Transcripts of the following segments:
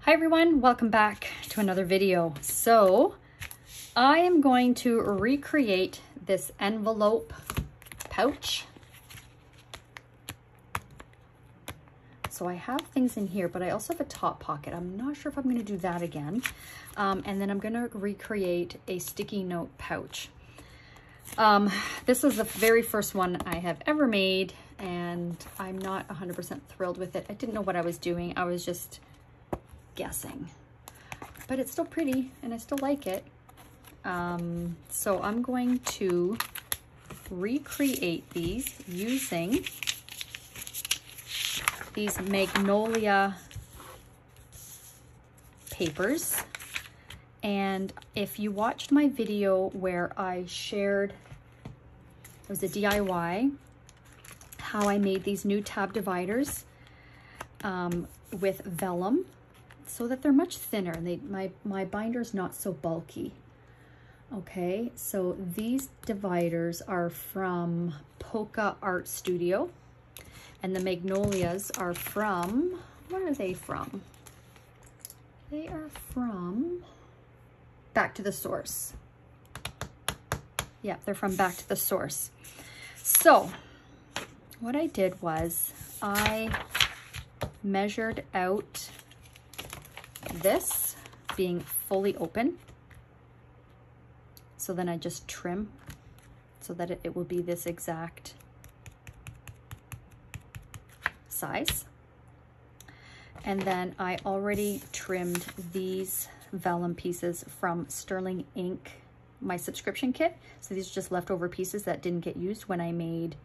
Hi everyone, welcome back to another video. So I am going to recreate this envelope pouch. So I have things in here, but I also have a top pocket. I'm not sure if I'm going to do that again. And then I'm going to recreate a sticky note pouch. This is the very first one I have ever made, and I'm not 100% thrilled with it. I didn't know what I was doing. I was just guessing, but it's still pretty and I still like it. So I'm going to recreate these using these Magnolia papers. And if you watched my video where I shared, it was a DIY, how I made these new tab dividers with vellum, so that they're much thinner and my binder's not so bulky. Okay, so these dividers are from Polka Art Studio, and the Magnolias are from, what are they from? They are from Back to the Source. Yeah, they're from Back to the Source. So what I did was I measured out this being fully open. So then I just trim so that it will be this exact size. And then I already trimmed these vellum pieces from Sterling Ink, my subscription kit. So these are just leftover pieces that didn't get used when I made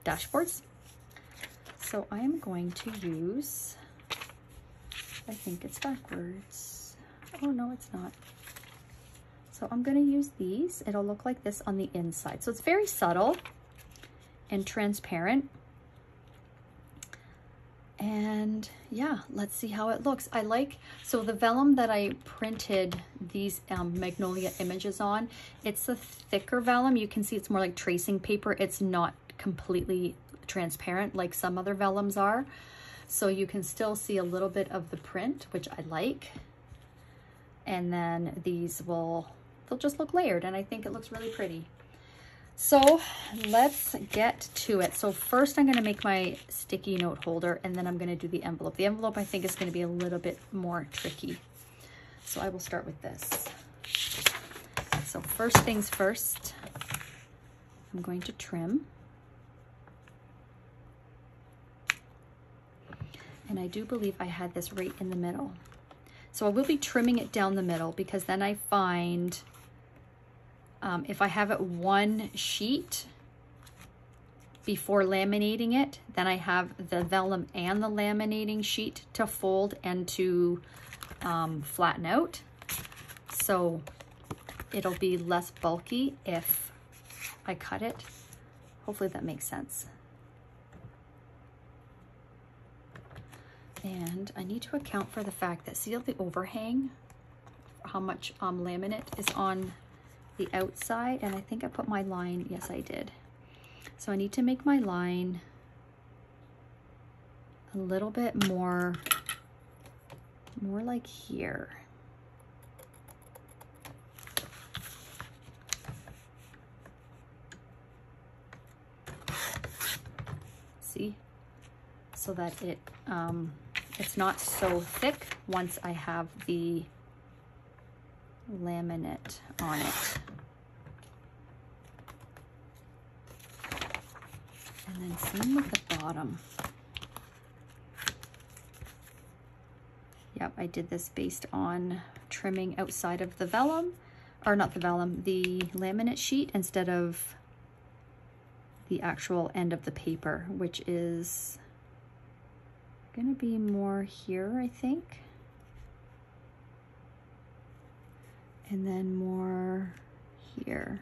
dashboards. So I am going to use, I think it's backwards. Oh no, it's not. So I'm going to use these. It'll look like this on the inside. So it's very subtle and transparent. And yeah, let's see how it looks. I like, so the vellum that I printed these Magnolia images on, it's a thicker vellum. You can see it's more like tracing paper. It's not completely transparent like some other vellums are. So you can still see a little bit of the print, which I like. And then these they'll just look layered, and I think it looks really pretty. So let's get to it. So first I'm going to make my sticky note holder, and then I'm going to do the envelope. The envelope I think is going to be a little bit more tricky. So I will start with this. So first things first, I'm going to trim. And I do believe I had this right in the middle. So I will be trimming it down the middle, because then I find if I have it one sheet before laminating it, then I have the vellum and the laminating sheet to fold and to flatten out. So it'll be less bulky if I cut it. Hopefully that makes sense. And I need to account for the fact that, see the overhang, how much laminate is on the outside, and I think I put my line, yes I did. So I need to make my line a little bit more like here. See? So that it's not so thick once I have the laminate on it. And then same with the bottom. Yep, I did this based on trimming outside of the vellum, or not the vellum, the laminate sheet instead of the actual end of the paper, which is gonna be more here, I think. And then more here.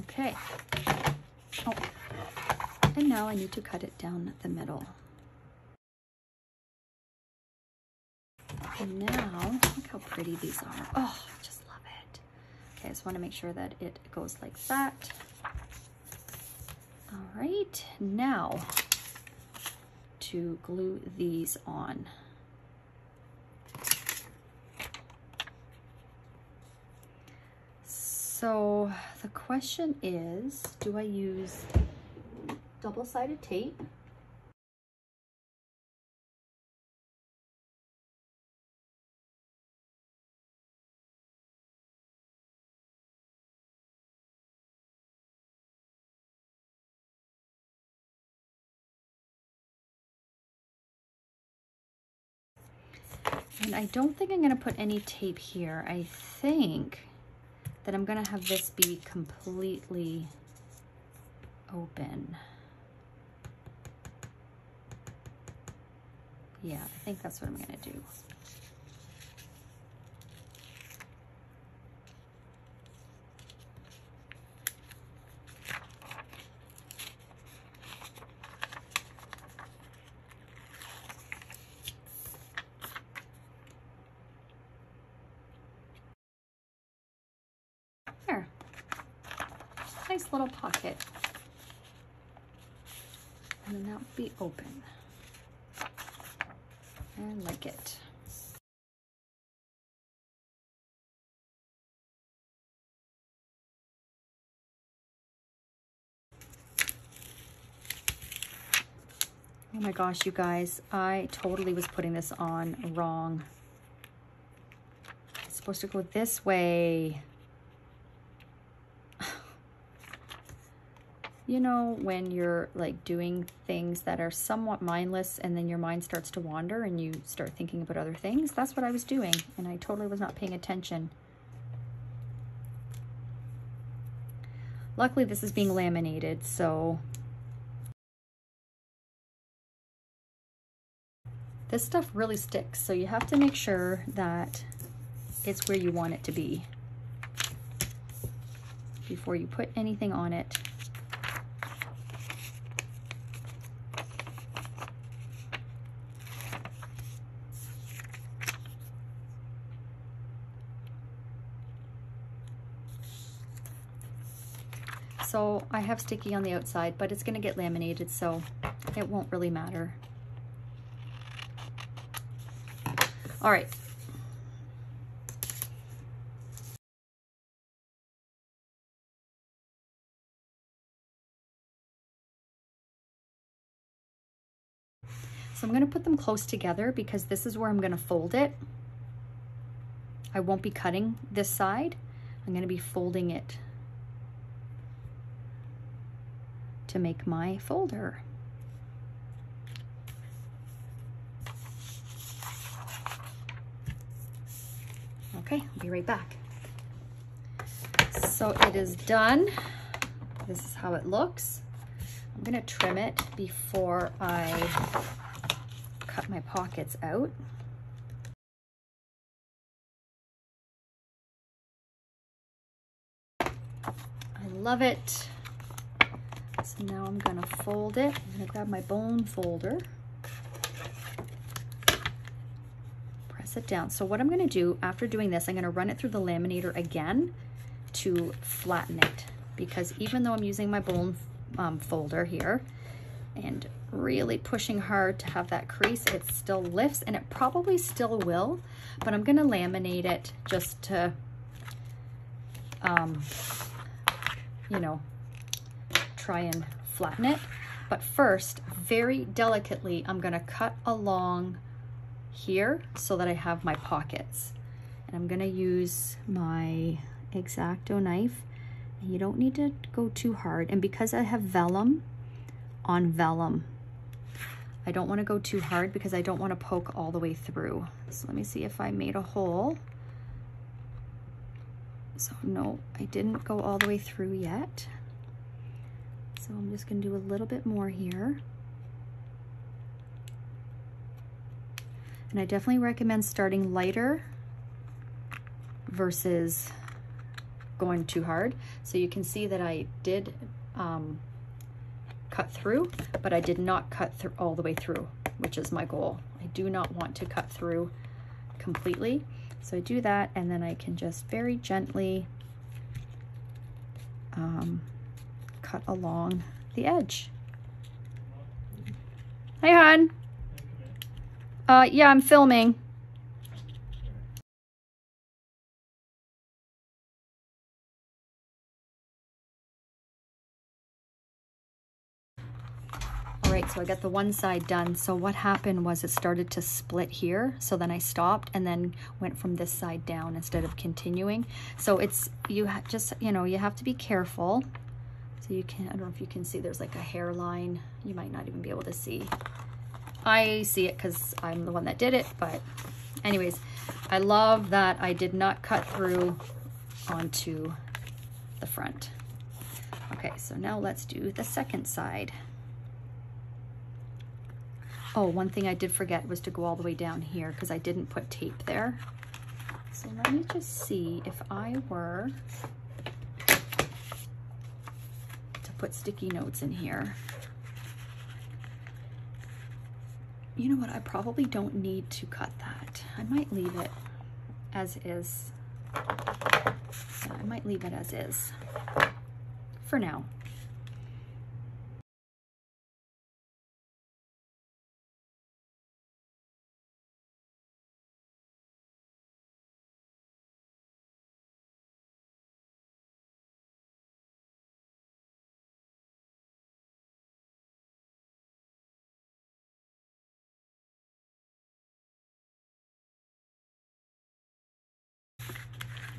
Okay. Oh, and now I need to cut it down the middle. And now, look how pretty these are. Oh, I just love it. Okay, I just want to make sure that it goes like that. All right, now to glue these on. So the question is, do I use double-sided tape? And I don't think I'm gonna put any tape here. I think that I'm gonna have this be completely open. Yeah, I think that's what I'm gonna do. There, nice little pocket. And then that will be open. I like it. Oh my gosh, you guys, I totally was putting this on wrong. It's supposed to go this way. You know, when you're like doing things that are somewhat mindless and then your mind starts to wander and you start thinking about other things, that's what I was doing, and I totally was not paying attention. Luckily, this is being laminated, so this stuff really sticks, so you have to make sure that it's where you want it to be before you put anything on it. So I have sticky on the outside, but it's gonna get laminated, so it won't really matter. All right. So I'm gonna put them close together because this is where I'm gonna fold it. I won't be cutting this side. I'm gonna be folding it to make my folder. Okay, I'll be right back. So it is done. This is how it looks. I'm gonna trim it before I cut my pockets out. I love it. So now I'm gonna fold it. I'm gonna grab my bone folder. Press it down. So what I'm gonna do after doing this, I'm gonna run it through the laminator again to flatten it, because even though I'm using my bone folder here and really pushing hard to have that crease, it still lifts, and it probably still will, but I'm gonna laminate it just to, you know, try and flatten it. But first, very delicately, I'm gonna cut along here so that I have my pockets. And I'm gonna use my X-Acto knife. You don't need to go too hard. And because I have vellum on vellum, I don't wanna go too hard because I don't wanna poke all the way through. So let me see if I made a hole. So no, I didn't go all the way through yet. So I'm just gonna do a little bit more here. And I definitely recommend starting lighter versus going too hard. So you can see that I did cut through, but I did not cut through all the way through, which is my goal. I do not want to cut through completely. So I do that, and then I can just very gently cut along the the edge. Hey, hon. Yeah, I'm filming. All right, so I got the one side done. So what happened was it started to split here. So then I stopped and then went from this side down instead of continuing. So it's, you just, you know, you have to be careful. So you can, I don't know if you can see, there's like a hairline. You might not even be able to see. I see it because I'm the one that did it, but anyways, I love that I did not cut through onto the front. Okay, so now let's do the second side. Oh, one thing I did forget was to go all the way down here because I didn't put tape there. So let me just see if I were to put sticky notes in here. You know what, I probably don't need to cut that. I might leave it as is. Yeah, I might leave it as is for now.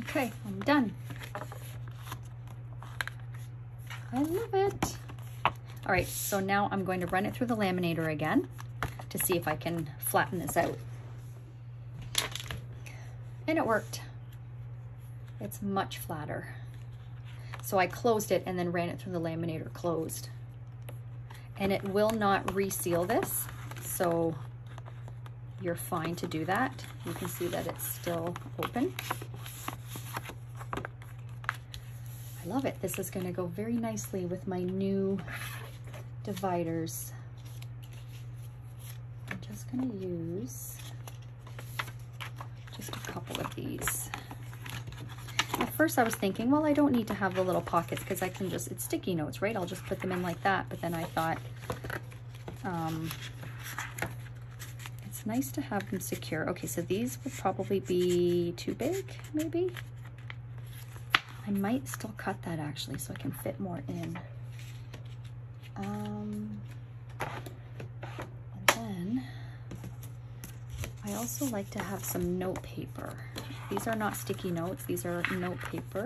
Okay, I'm done. I love it. All right, so now I'm going to run it through the laminator again to see if I can flatten this out. And it worked. It's much flatter. So I closed it and then ran it through the laminator closed. And it will not reseal this, so you're fine to do that. You can see that it's still open. I love it. This is going to go very nicely with my new dividers. I'm just going to use just a couple of these. At first I was thinking, well, I don't need to have the little pockets because I can just, it's sticky notes, right? I'll just put them in like that. But then I thought, it's nice to have them secure. Okay, so these would probably be too big, maybe. I might still cut that actually so I can fit more in. And then I also like to have some note paper. These are not sticky notes, these are note paper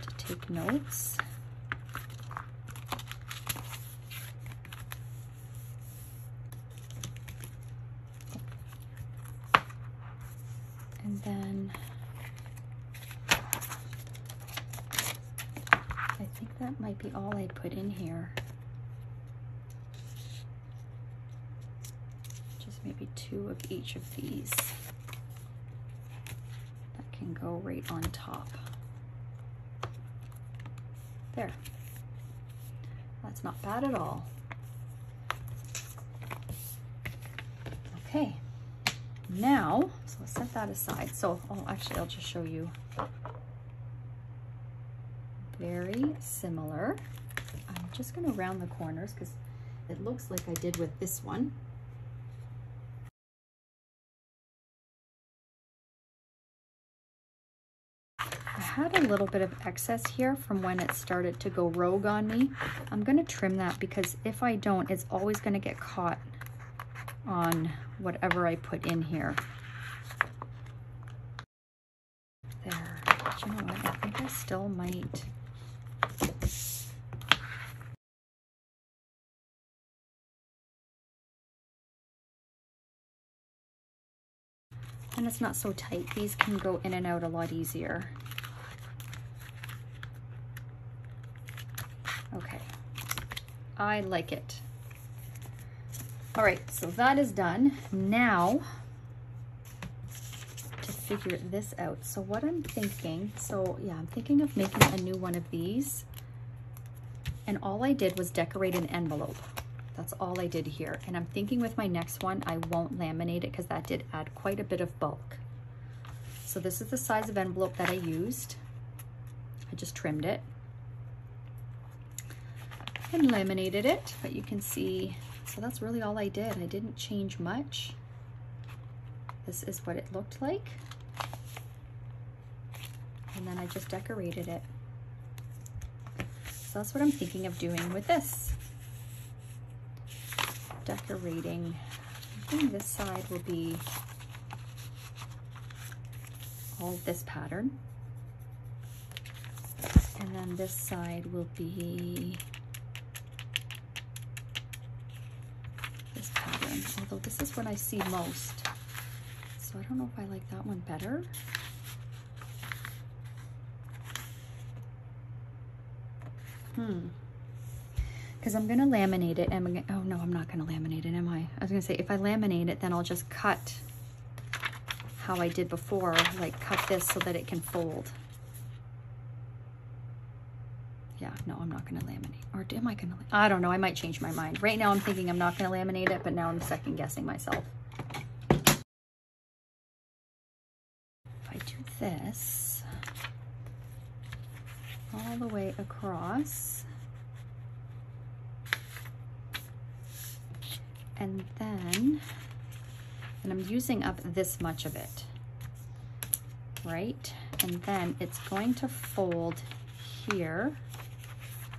to take notes. And then I think that might be all I put in here. Just maybe 2 of each of these. That can go right on top. There. That's not bad at all. Okay. Now, so I'll set that aside. So, oh, actually, I'll just show you. Very similar. I'm just going to round the corners because it looks like I did with this one. I had a little bit of excess here from when it started to go rogue on me. I'm going to trim that because if I don't, it's always going to get caught on whatever I put in here. There. But you know what? I think I still might. And it's not so tight. These can go in and out a lot easier. Okay. I like it. All right, so that is done. Now, to figure this out. So what I'm thinking, I'm thinking of making a new one of these. And all I did was decorate an envelope. That's all I did here. And I'm thinking with my next one, I won't laminate it because that did add quite a bit of bulk. So this is the size of envelope that I used. I just trimmed it. and laminated it, but you can see, so that's really all I did. I didn't change much. This is what it looked like. And then I just decorated it. So that's what I'm thinking of doing with this. Decorating. I think this side will be all this pattern. And then this side will be this pattern, although this is what I see most. So I don't know if I like that one better. Because I'm gonna laminate it and oh no, I'm not gonna laminate it, am I? I was gonna say, if I laminate it, then I'll just cut how I did before, like cut this so that it can fold. Yeah, no, I'm not gonna laminate. Or am I gonna? I don't know, I might change my mind. Right now I'm thinking I'm not gonna laminate it, but now I'm second guessing myself. If I do this all the way across, and then, and I'm using up this much of it, right? And then it's going to fold here.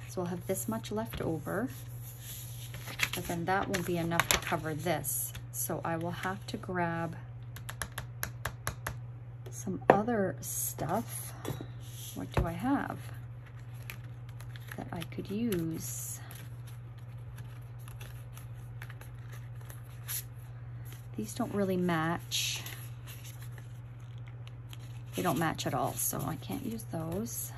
So I'll have this much left over, but then that won't be enough to cover this. So I will have to grab some other stuff. What do I have that I could use? These don't really match. They don't match at all, so I can't use those.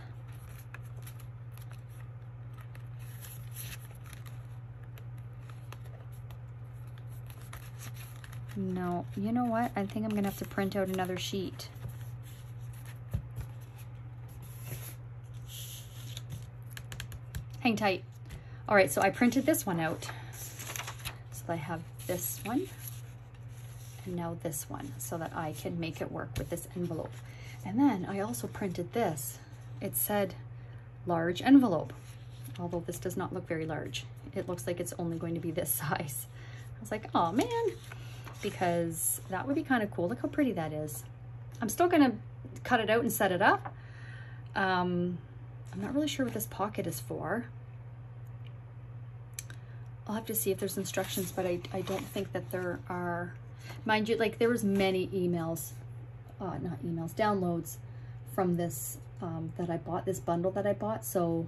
No, you know what? I think I'm gonna have to print out another sheet. Hang tight. All right, so I printed this one out. So I have this one and now this one so that I can make it work with this envelope. And then I also printed this. It said large envelope, although this does not look very large. It looks like it's only going to be this size. I was like, oh man, because that would be kind of cool. Look how pretty that is. I'm still gonna cut it out and set it up. I'm not really sure what this pocket is for. I'll have to see if there's instructions, but I don't think that there are. Mind you, like there was many emails, not emails, downloads from this that I bought, this bundle that I bought. So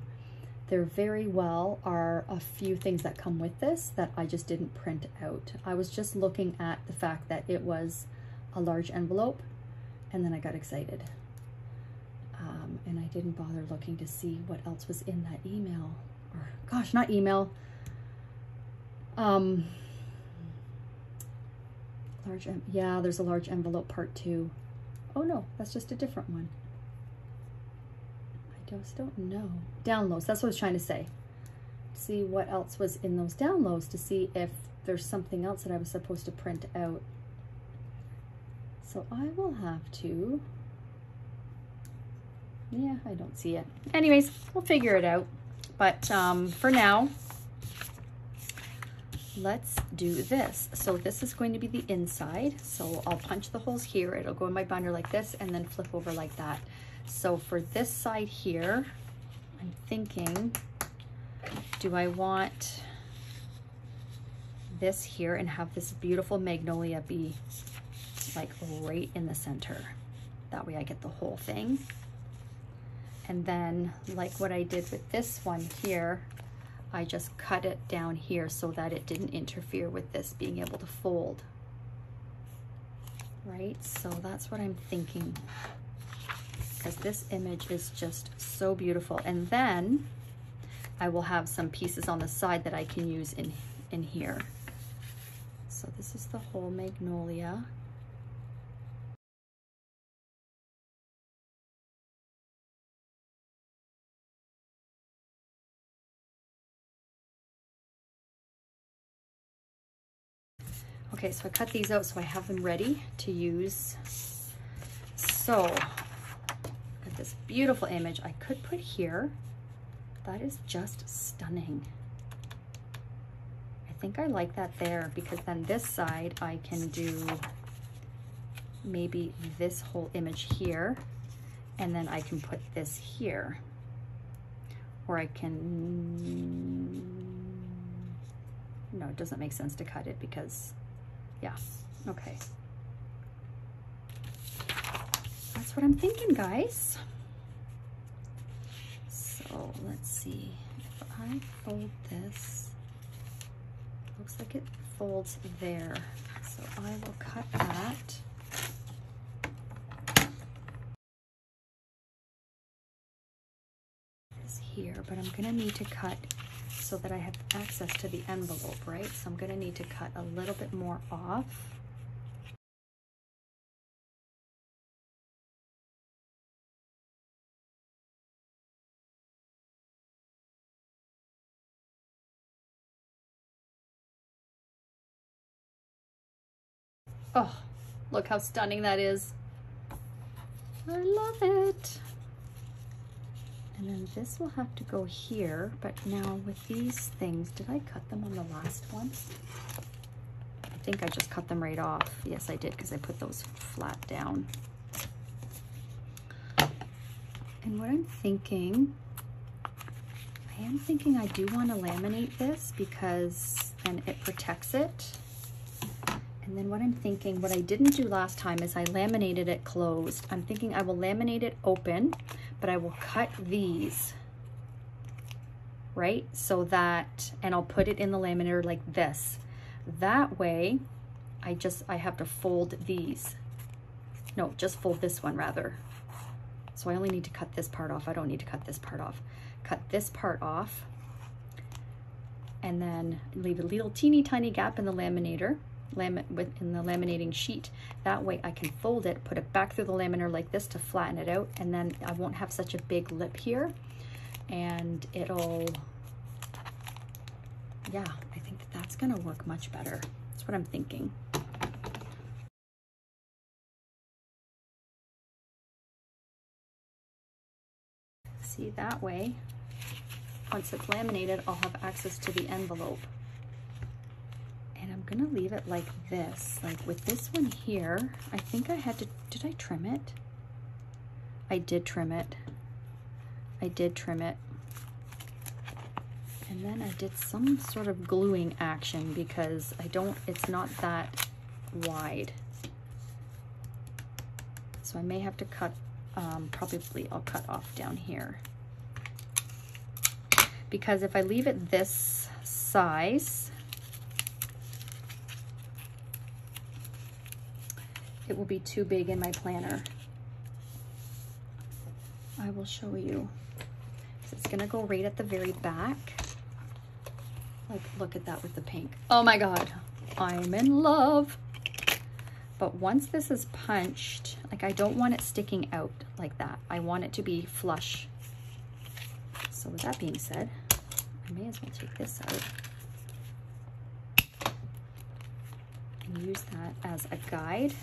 there very well are a few things that come with this that I just didn't print out. I was just looking at the fact that it was a large envelope, and then I got excited. And I didn't bother looking to see what else was in that email. Or gosh, not email. Yeah, there's a large envelope part 2. Oh no, that's just a different one. I just don't know. Downloads, that's what I was trying to say. See what else was in those downloads to see if there's something else that I was supposed to print out. So I will have to, yeah, I don't see it. Anyways, we'll figure it out. But for now, let's do this. So this is going to be the inside. So I'll punch the holes here. It'll go in my binder like this and then flip over like that. So for this side here, I'm thinking, do I want this here and have this beautiful magnolia be like right in the center? That way I get the whole thing. And then like what I did with this one here, I just cut it down here so that it didn't interfere with this being able to fold. Right, so that's what I'm thinking, because this image is just so beautiful. And then I will have some pieces on the side that I can use in here. So this is the whole magnolia. Okay, so I cut these out so I have them ready to use. So, got this beautiful image I could put here. That is just stunning. think I like that there, because then this side I can do maybe this whole image here, and then I can put this here. Or I can, no, it doesn't make sense to cut it because, yeah, okay. That's what I'm thinking, guys. So let's see, if I fold this, looks like it folds there. So I will cut that. Here, but I'm gonna need to cut so that I have access to the envelope, right? So I'm gonna need to cut a little bit more off. Oh, look how stunning that is. I love it. And then this will have to go here, but now with these things, did I cut them on the last one? I think I just cut them right off. Yes, I did, because I put those flat down. And what I'm thinking, I am thinking I do want to laminate this because, and it protects it. And then what I'm thinking, what I didn't do last time is I laminated it closed. I'm thinking I will laminate it open, but I will cut these, right? So that, and I'll put it in the laminator like this. That way, I have to fold these. No, just fold this one rather. So I only need to cut this part off. I don't need to cut this part off. Cut this part off, and then leave a little teeny tiny gap in the laminator. In the laminating sheet. That way I can fold it, put it back through the laminator like this to flatten it out, and then I won't have such a big lip here, and it'll, yeah, I think that's gonna work much better. That's what I'm thinking. See, that way, once it's laminated, I'll have access to the envelope. And I'm gonna leave it like this, like with this one here. I think I had to, did I trim it? I did trim it. I did trim it. And then I did some sort of gluing action because it's not that wide. So I may have to cut, probably I'll cut off down here. Because if I leave it this size, it will be too big in my planner. I will show you. So it's gonna go right at the very back. Like, look at that with the pink. Oh my God, I'm in love. But once this is punched, like I don't want it sticking out like that. I want it to be flush. So with that being said, I may as well take this out and use that as a guide.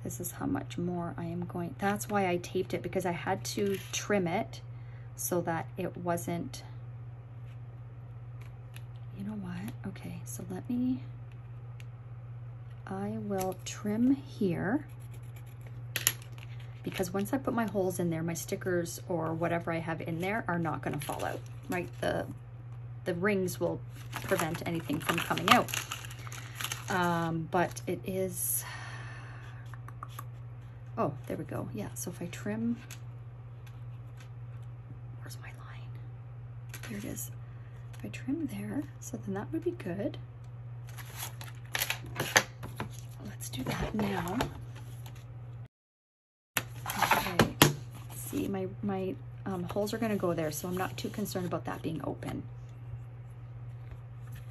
This is how much more I am going. That's why I taped it, because I had to trim it so that it wasn't, you know what? Okay, so I will trim here, because once I put my holes in there, my stickers or whatever I have in there are not gonna fall out, right? The rings will prevent anything from coming out. But it is, oh, there we go. Yeah, so if I trim, where's my line? Here it is. If I trim there, so then that would be good. Let's do that now. Okay, see, my holes are gonna go there, so I'm not too concerned about that being open.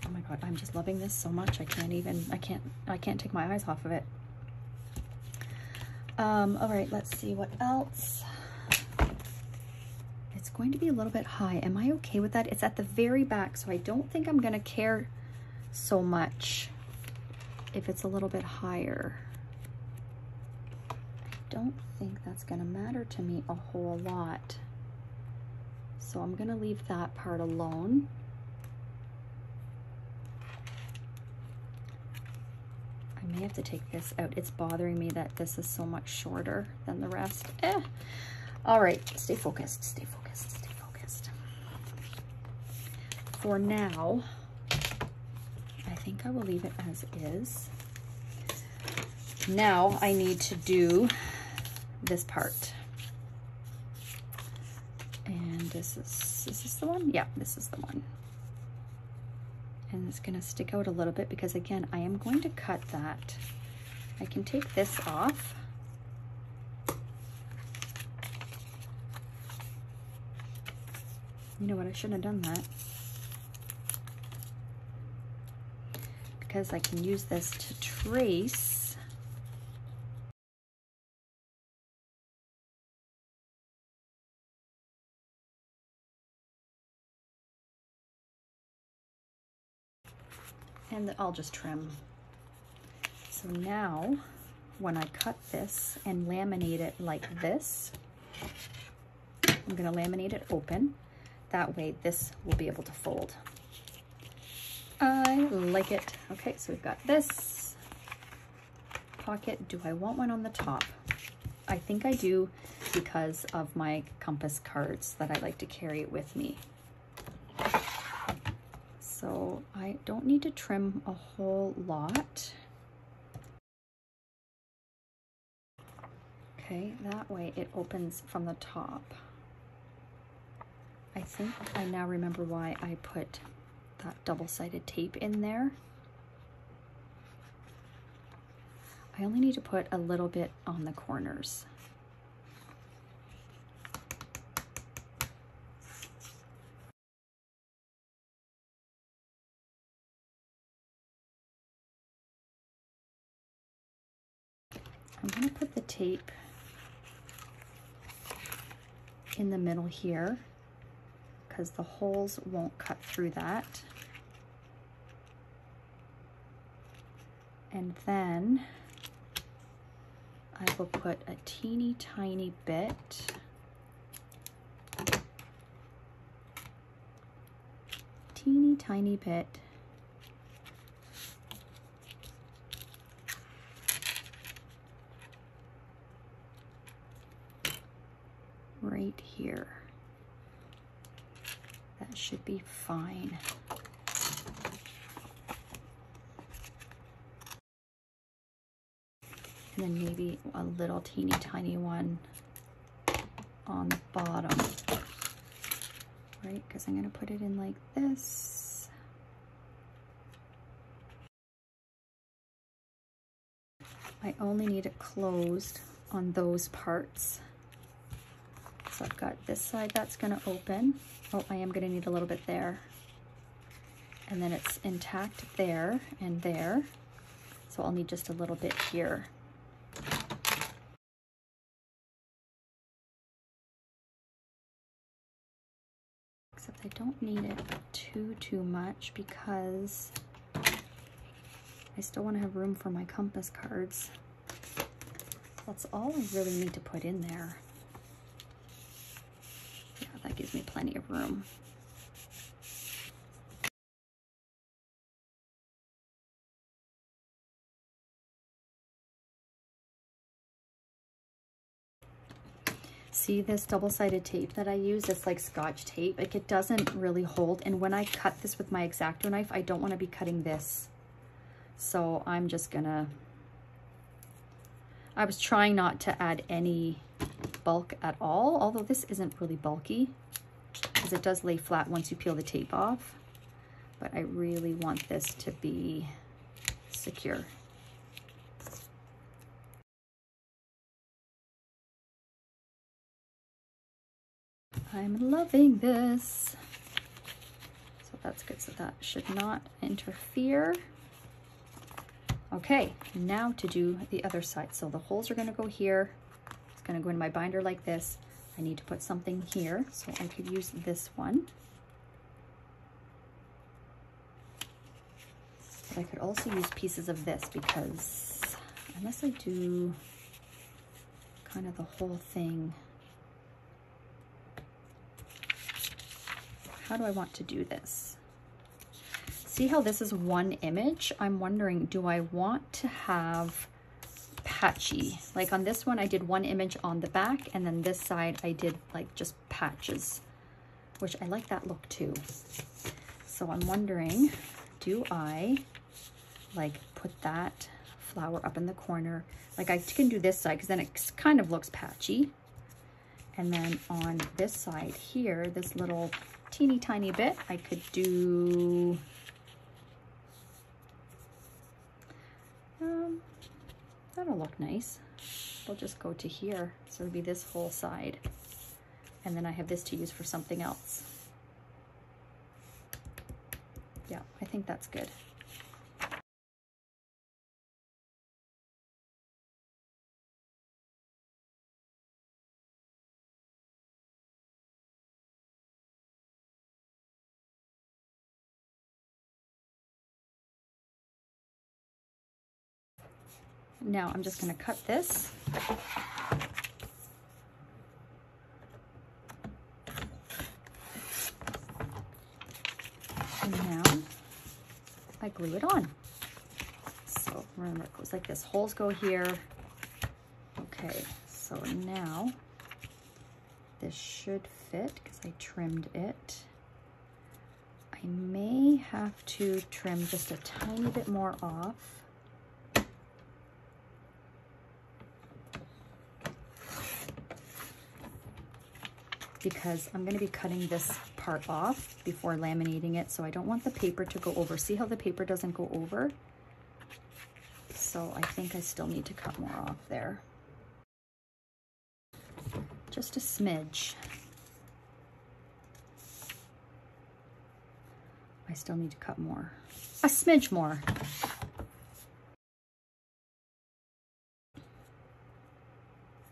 Oh my God, I'm just loving this so much. I can't take my eyes off of it. All right, let's see what else. It's going to be a little bit high. Am I okay with that? It's at the very back, so I don't think I'm gonna care so much if it's a little bit higher. don't think that's gonna matter to me a whole lot. So I'm gonna leave that part alone. I may have to take this out. It's bothering me that this is so much shorter than the rest. All right, stay focused, stay focused, stay focused. For now, I think I will leave it as is. Now I need to do this part. And is this the one? Yeah, this is the one. And it's gonna stick out a little bit because again, I am going to cut that. I can take this off. You know what, I shouldn't have done that. Because I can use this to trace. And I'll just trim. So now, when I cut this and laminate it like this, I'm gonna laminate it open. That way this will be able to fold. I like it. Okay, so we've got this pocket. Do I want one on the top? I think I do because of my compass cards that I like to carry with me. So I don't need to trim a whole lot. Okay, that way it opens from the top. I think I now remember why I put that double-sided tape in there. I only need to put a little bit on the corners. I'm going to put the tape in the middle here because the holes won't cut through that. And then I will put a teeny tiny bit right here. That should be fine. And then maybe a little teeny tiny one on the bottom, right? Because I'm gonna put it in like this. I only need it closed on those parts. So I've got this side that's gonna open. Oh, I am gonna need a little bit there. And then it's intact there and there. So I'll need just a little bit here. Except I don't need it too much because I still want to have room for my compass cards. That's all I really need to put in there. Yeah, that gives me plenty of room. See this double-sided tape that I use? It's like Scotch tape. Like it doesn't really hold. And when I cut this with my X-Acto knife, I don't want to be cutting this. So I'm just gonna, I was trying not to add any bulk at all, although this isn't really bulky because it does lay flat once you peel the tape off. But I really want this to be secure. I'm loving this. So that's good. So that should not interfere. Okay, now to do the other side. So the holes are going to go here. It's going to go in my binder like this. I need to put something here. So I could use this one. But I could also use pieces of this because unless I do kind of the whole thing. How do I want to do this? See how this is one image? I'm wondering, do I want to have patchy? Like on this one, I did one image on the back, and then this side I did like just patches, which I like that look too. So I'm wondering, do I like put that flower up in the corner? Like I can do this side because then it kind of looks patchy. And then on this side here, this little teeny tiny bit, I could do, that'll look nice. It'll just go to here. So it'll be this whole side. And then I have this to use for something else. Yeah, I think that's good. Now I'm just going to cut this. And now I glue it on. So remember, it goes like this. Holes go here. Okay, so now this should fit because I trimmed it. I may have to trim just a tiny bit more off. Because I'm going to be cutting this part off before laminating it, so I don't want the paper to go over. See how the paper doesn't go over? So I think I still need to cut more off there. Just a smidge. I still need to cut more. A smidge more.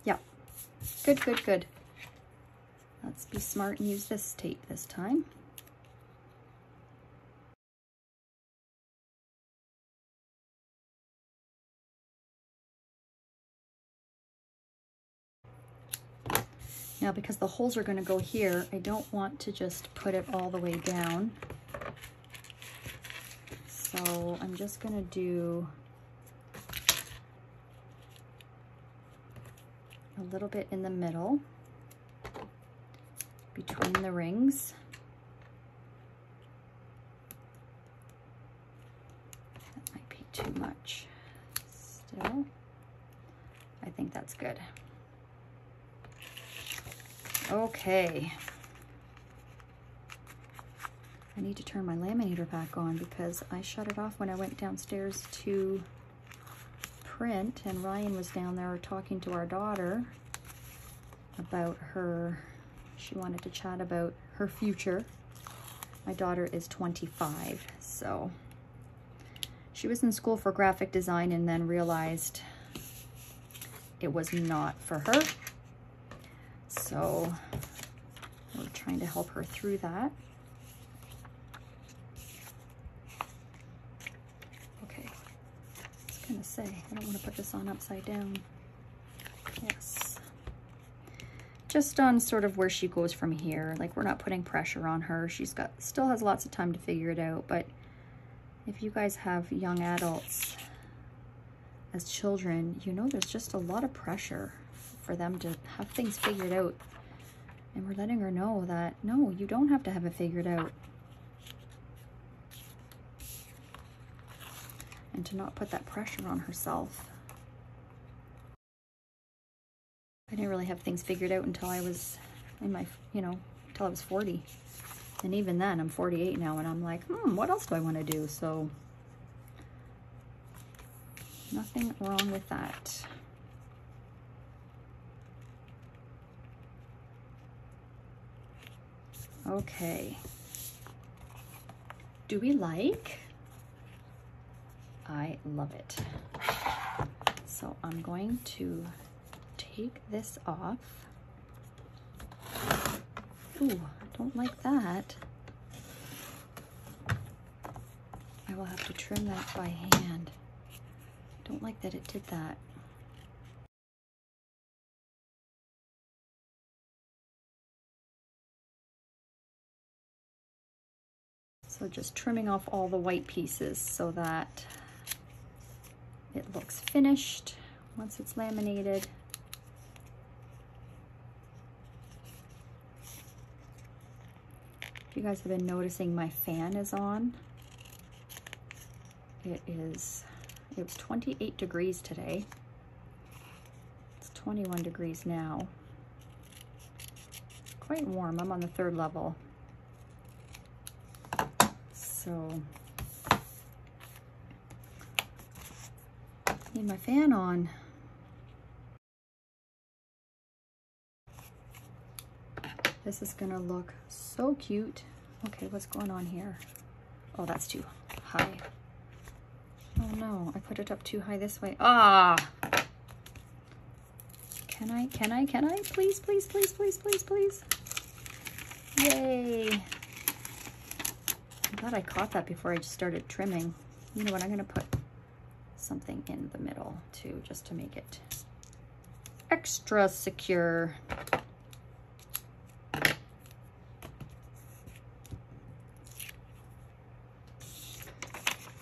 Yeah. Good, good, good. Let's be smart and use this tape this time. Now, because the holes are going to go here, I don't want to just put it all the way down. So I'm just going to do a little bit in the middle between the rings. That might be too much. Still, I think that's good. Okay. I need to turn my laminator back on because I shut it off when I went downstairs to print, and Ryan was down there talking to our daughter about her. She wanted to chat about her future. My daughter is 25, so she was in school for graphic design and then realized it was not for her. So we're trying to help her through that. Okay, I was gonna say, I don't want to put this on upside down. Yes. Just on sort of where she goes from here. Like, we're not putting pressure on her. She's still has lots of time to figure it out, but if you guys have young adults as children, you know there's just a lot of pressure for them to have things figured out. And we're letting her know that, no, you don't have to have it figured out. And to not put that pressure on herself. I didn't really have things figured out until I was in my, until I was 40. And even then, I'm 48 now, and I'm like, what else do I want to do? So, nothing wrong with that. Okay. Do we like? I love it. So I'm going to take this off. Ooh, I don't like that. I will have to trim that by hand. Don't like that it did that. So just trimming off all the white pieces so that it looks finished once it's laminated. If you guys have been noticing, my fan is on. It was 28 degrees today. It's 21 degrees now. Quite warm. I'm on the 3rd level. So, need my fan on. This is gonna look so cute. Okay, what's going on here? Oh, that's too high. Oh no, I put it up too high this way. Ah! Can I? Please, please, please, please, please, please. Yay! I'm glad I caught that before I just started trimming. You know what, I'm gonna put something in the middle too, just to make it extra secure.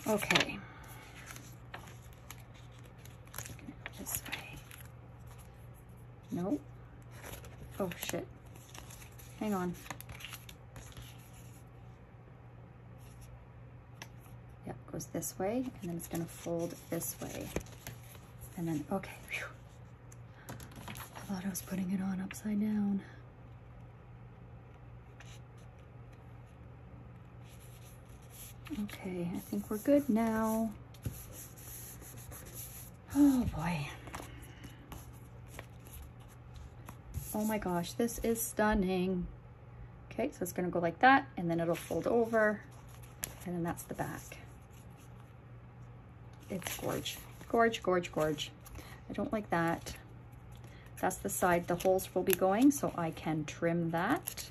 Okay. This way. No. Oh shit. Hang on. Yep, goes this way, and then it's gonna fold this way. And then, okay. Whew. I thought I was putting it on upside down. Okay, I think we're good now. Oh boy. Oh my gosh, this is stunning. Okay, so it's gonna go like that, and then it'll fold over, and then that's the back. It's gorge. Gorge, gorge, gorge. I don't like that. That's the side the holes will be going, so I can trim that.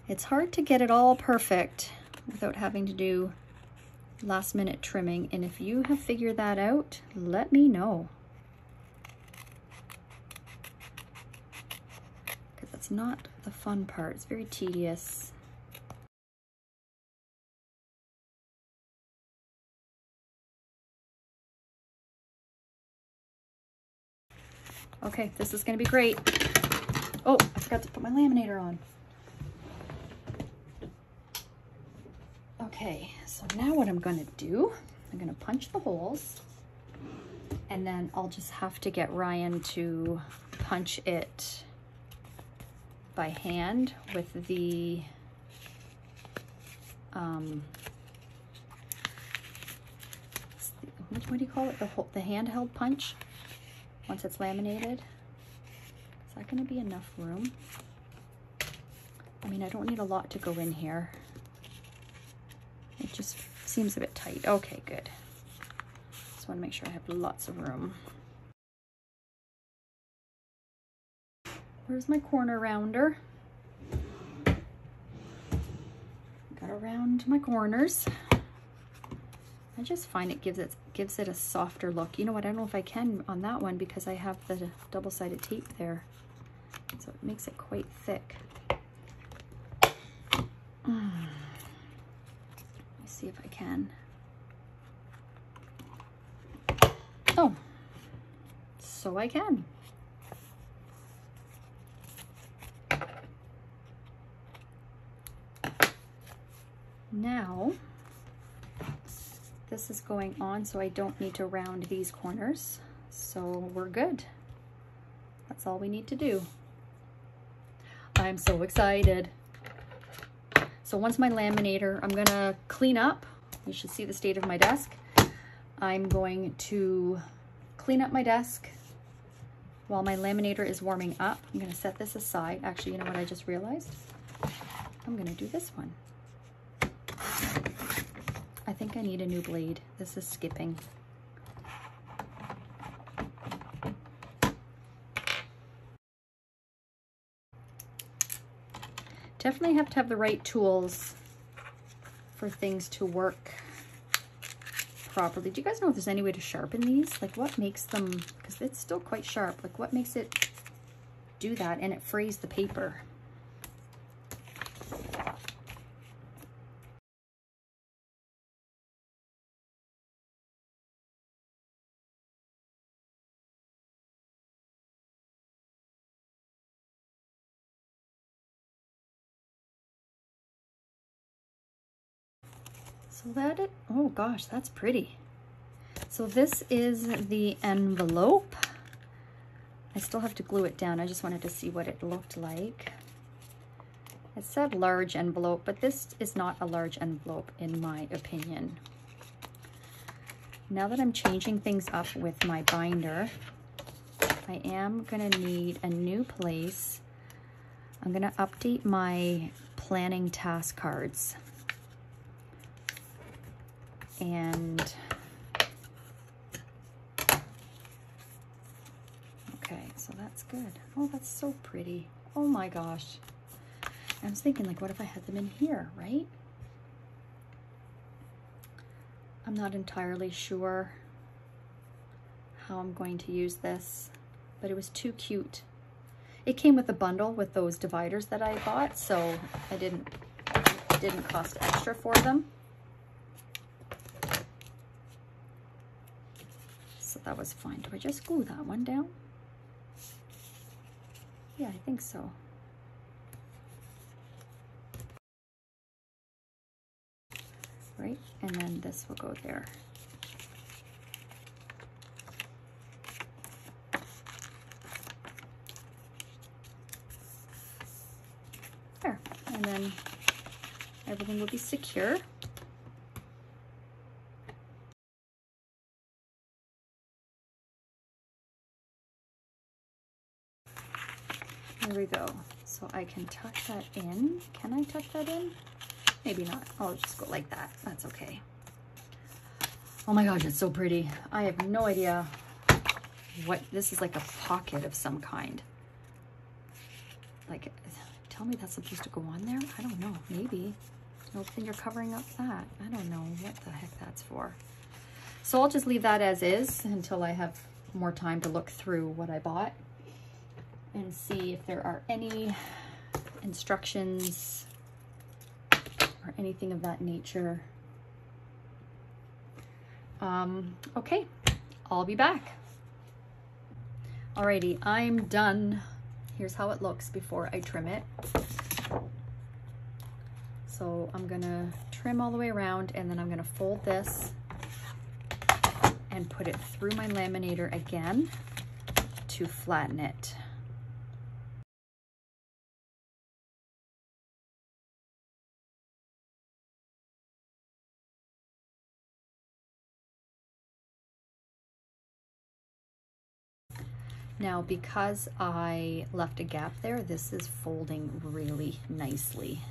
It's hard to get it all perfect without having to do last minute trimming, and if you have figured that out, let me know. Because that's not the fun part. It's very tedious. Okay, this is gonna be great. Oh, I forgot to put my laminator on. Okay, so now what I'm gonna do, I'm gonna punch the holes, and then I'll just have to get Ryan to punch it by hand with the what do you call it? The handheld punch once it's laminated. Is that gonna be enough room? I mean, I don't need a lot to go in here. It just seems a bit tight. Okay, good. Just want to make sure I have lots of room. Where's my corner rounder? Gotta round my corners. I just find it gives it a softer look. You know what? I don't know if I can on that one because I have the double-sided tape there, so it makes it quite thick. See if I can. Oh, so I can. Now, this is going on, so I don't need to round these corners. So we're good. That's all we need to do. I'm so excited. So once my laminator, I'm gonna clean up. You should see the state of my desk. I'm going to clean up my desk while my laminator is warming up. I'm gonna set this aside. Actually, you know what I just realized? I'm gonna do this one. I think I need a new blade. This is skipping. Definitely have to have the right tools for things to work properly. Do you guys know if there's any way to sharpen these? Like what makes them, because it's still quite sharp, like what makes it do that and it frays the paper? So oh gosh, that's pretty. So this is the envelope. I still have to glue it down. I just wanted to see what it looked like. It said large envelope, but this is not a large envelope in my opinion. Now that I'm changing things up with my binder, I am gonna need a new place. I'm gonna update my planning task cards. And okay, so that's good. Oh, that's so pretty. Oh my gosh. I was thinking, like, what if I had them in here, right? I'm not entirely sure how I'm going to use this, but it was too cute. It came with a bundle with those dividers that I bought, so it didn't cost extra for them. So that was fine. Do I just glue that one down? Yeah, I think so. Right, and then this will go there. There, and then everything will be secure. There we go. So I can tuck that in. Can I tuck that in? Maybe not. I'll just go like that. That's okay. Oh my gosh, it's so pretty. I have no idea what this is, like a pocket of some kind. Like, tell me that's supposed to go on there? I don't know. Maybe. No finger covering up that. I don't know what the heck that's for. So I'll just leave that as is until I have more time to look through what I bought and see if there are any instructions or anything of that nature. Okay, I'll be back. Alrighty, I'm done. Here's how it looks before I trim it. So I'm gonna trim all the way around, and then I'm gonna fold this and put it through my laminator again to flatten it. Now, because I left a gap there, this is folding really nicely.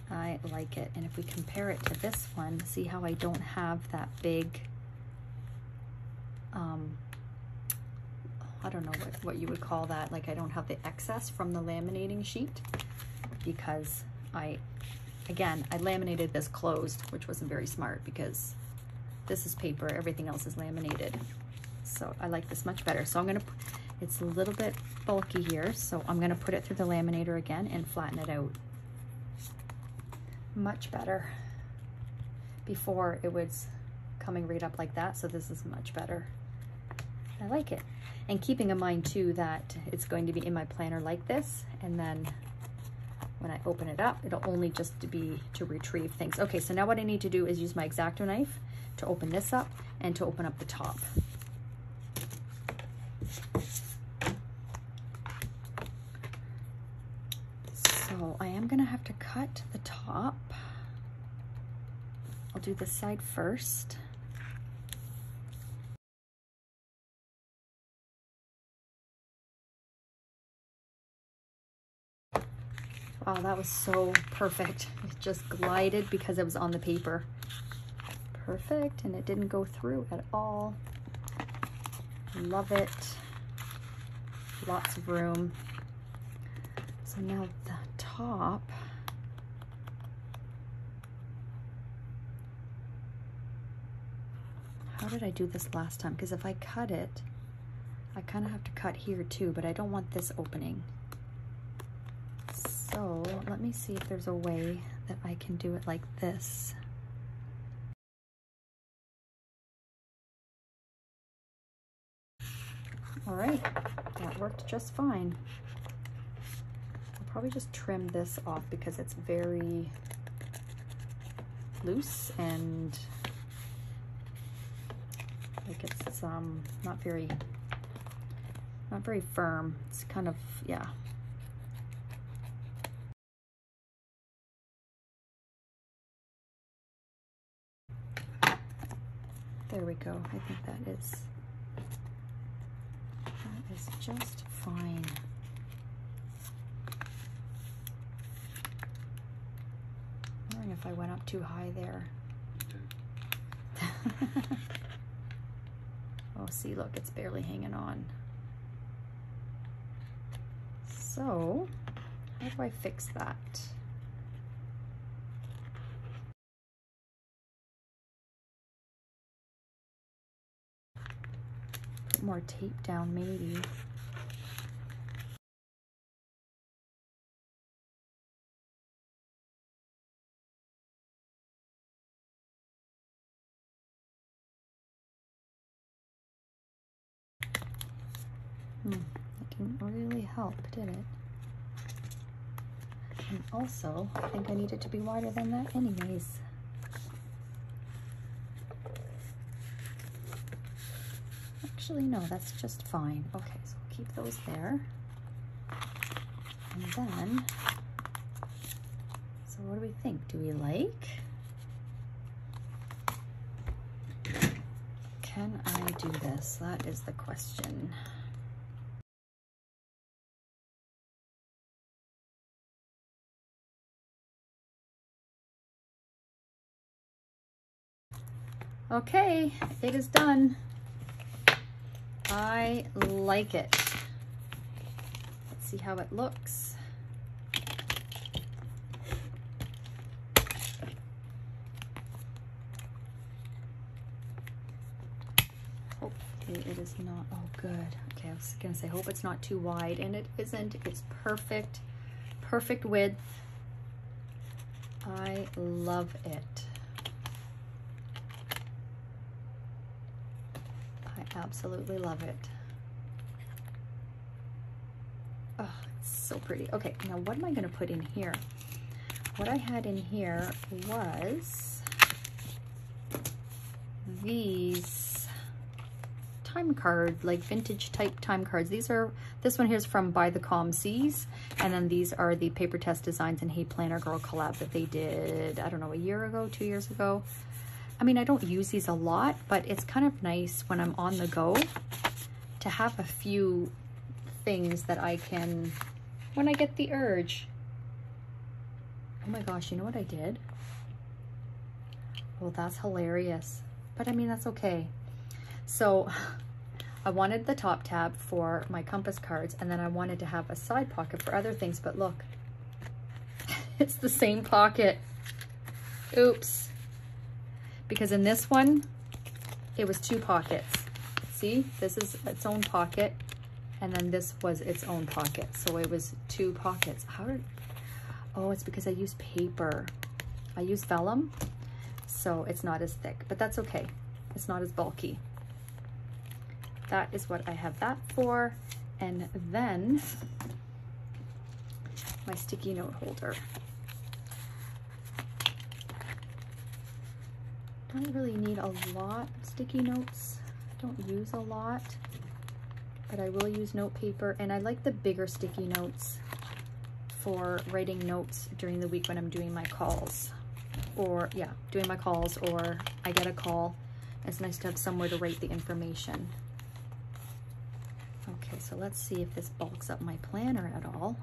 I like it. And if we compare it to this one, see how I don't have that big, I don't know what you would call that. Like, I don't have the excess from the laminating sheet because again, I laminated this closed, which wasn't very smart because this is paper, everything else is laminated. So I like this much better. So I'm gonna, it's a little bit bulky here, so I'm gonna put it through the laminator again and flatten it out. Much better. Before it was coming right up like that, so this is much better. I like it. And keeping in mind too that it's going to be in my planner like this, and then when I open it up, it'll only just be to retrieve things. Okay, so now what I need to do is use my X-Acto knife to open this up and to open up the top. So I am gonna have to cut the top. I'll do this side first. Wow, that was so perfect. It just glided because it was on the paper. Perfect, and it didn't go through at all. Love it. Lots of room. So now the top. How did I do this last time? Because if I cut it, I kind of have to cut here too, but I don't want this opening. So let me see if there's a way that I can do it like this. All right, that worked just fine. I'll probably just trim this off because it's very loose and like it's not very firm. It's kind of, yeah. There we go. I think that is just fine. I'm wondering if I went up too high there. Oh, see, look, it's barely hanging on. So, how do I fix that? Put more tape down, maybe. That didn't really help, did it? And also, I think I need it to be wider than that anyways. Actually, no, that's just fine. Okay, so we'll keep those there. And then, so what do we think? Do we like? Can I do this? That is the question. Okay, it is done. I like it. Let's see how it looks. Hopefully it is not, oh good. Okay, I was gonna say, hope it's not too wide, and it isn't. It's perfect, perfect width. I love it. Absolutely love it. Oh, it's so pretty. Okay, now what am I going to put in here? What I had in here was these time card, like vintage type time cards. This one here is from By the Calm Seas, and then these are the Paper Test Designs and Hey Planner Girl collab that they did, I don't know, a year ago, 2 years ago. I mean, I don't use these a lot, but it's kind of nice when I'm on the go to have a few things that I can, when I get the urge. Oh my gosh, you know what I did? Well, that's hilarious. But I mean, that's okay. So I wanted the top tab for my compass cards, and then I wanted to have a side pocket for other things, but look, it's the same pocket. Oops. Because in this one, it was 2 pockets. See, this is its own pocket, and then this was its own pocket. So it was 2 pockets. Oh, it's because I use paper. I use vellum, so it's not as thick, but that's okay. It's not as bulky. That is what I have that for. And then my sticky note holder. I don't really need a lot of sticky notes. I don't use a lot, but I will use note paper, and I like the bigger sticky notes for writing notes during the week when I'm doing my calls, or yeah, doing my calls, or I get a call. It's nice to have somewhere to write the information. Okay, so let's see if this bulks up my planner at all.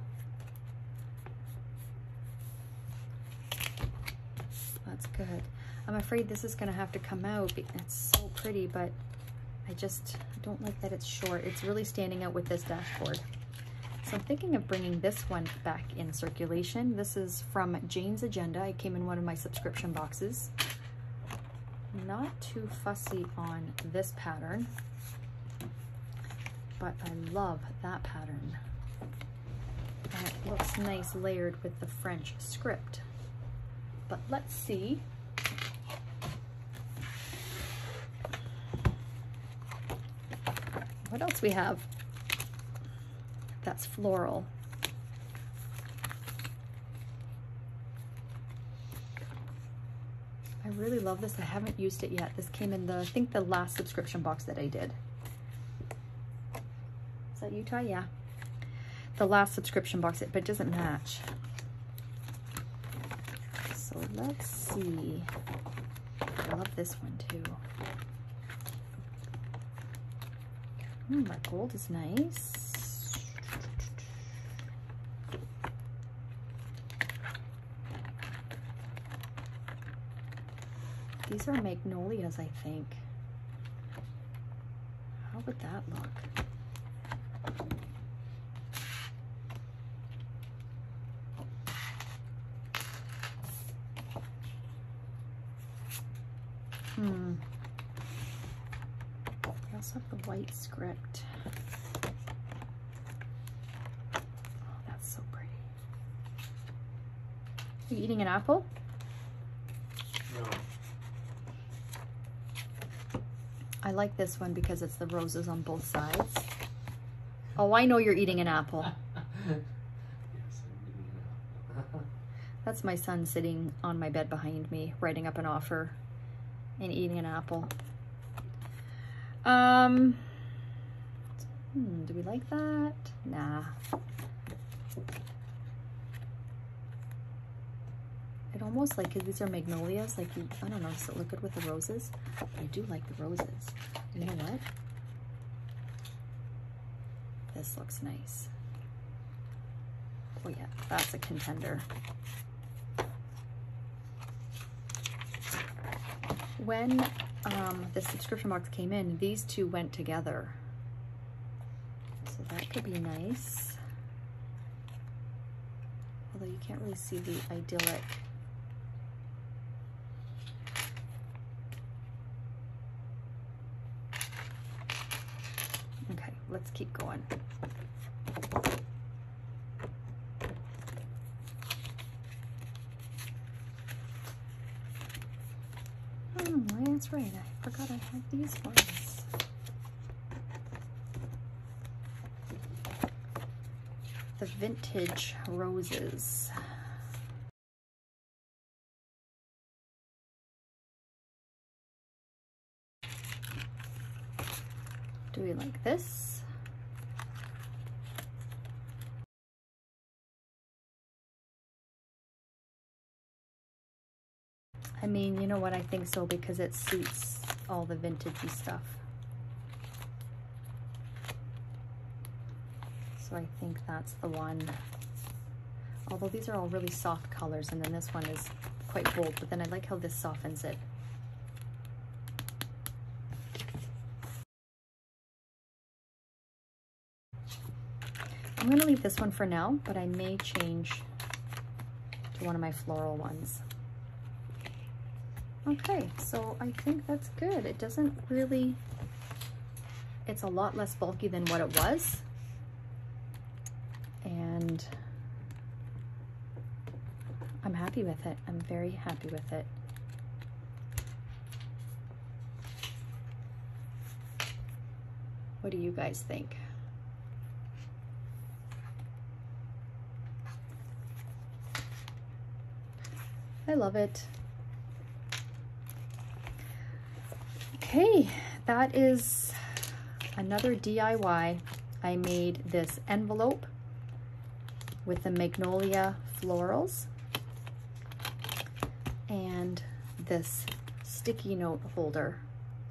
That's good. I'm afraid this is gonna have to come out. It's so pretty, but I just don't like that it's short. It's really standing out with this dashboard. So I'm thinking of bringing this one back in circulation. This is from Jane's Agenda. It came in one of my subscription boxes. Not too fussy on this pattern, but I love that pattern. And it looks nice layered with the French script. But let's see. What else we have that's floral? really love this. I haven't used it yet. This came in the, I think the last subscription box that I did. Is that Utah? Yeah. The last subscription box, but it doesn't match. So let's see. I love this one too. That gold is nice. These are magnolias, I think. How would that look? I also have the white script. Oh, that's so pretty. Are you eating an apple? No. I like this one because it's the roses on both sides. Oh, I know you're eating an apple. Yes, I'm eating an apple. That's my son sitting on my bed behind me, writing up an offer and eating an apple. Do we like that? Nah. It almost like, cause these are magnolias, like you, I don't know, does it look good with the roses? I do like the roses. You know what? This looks nice. Oh yeah, that's a contender. When the subscription box came in, these two went together. So that could be nice. Although you can't really see the idyllic. Okay, let's keep going. Oh, that's right. I forgot I had these ones. The vintage roses. Do we like this? I mean, you know what? I think so because it suits all the vintagey stuff. So I think that's the one. Although these are all really soft colors, and then this one is quite bold, but then I like how this softens it. I'm going to leave this one for now, but I may change to one of my floral ones. Okay, so I think that's good. It doesn't really, it's a lot less bulky than what it was. And I'm happy with it. I'm very happy with it. What do you guys think? I love it. Okay, that is another DIY. I made this envelope with the Magnolia florals and this sticky note holder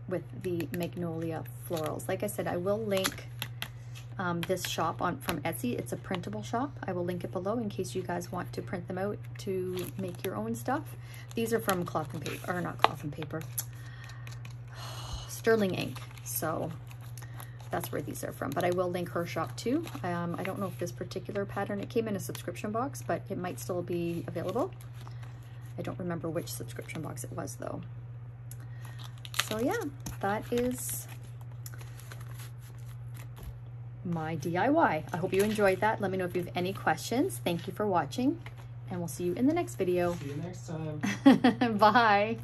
with the Magnolia florals. Like I said, I will link this shop from Etsy. It's a printable shop. I will link it below in case you guys want to print them out to make your own stuff. These are from cloth and paper, or not cloth and paper, Sterling ink. So that's where these are from, but I will link her shop too. I don't know if this particular pattern, it came in a subscription box, but it might still be available. I don't remember which subscription box it was though. So yeah, that is my DIY. I hope you enjoyed that. Let me know if you have any questions. Thank you for watching, and we'll see you in the next video. See you next time. Bye.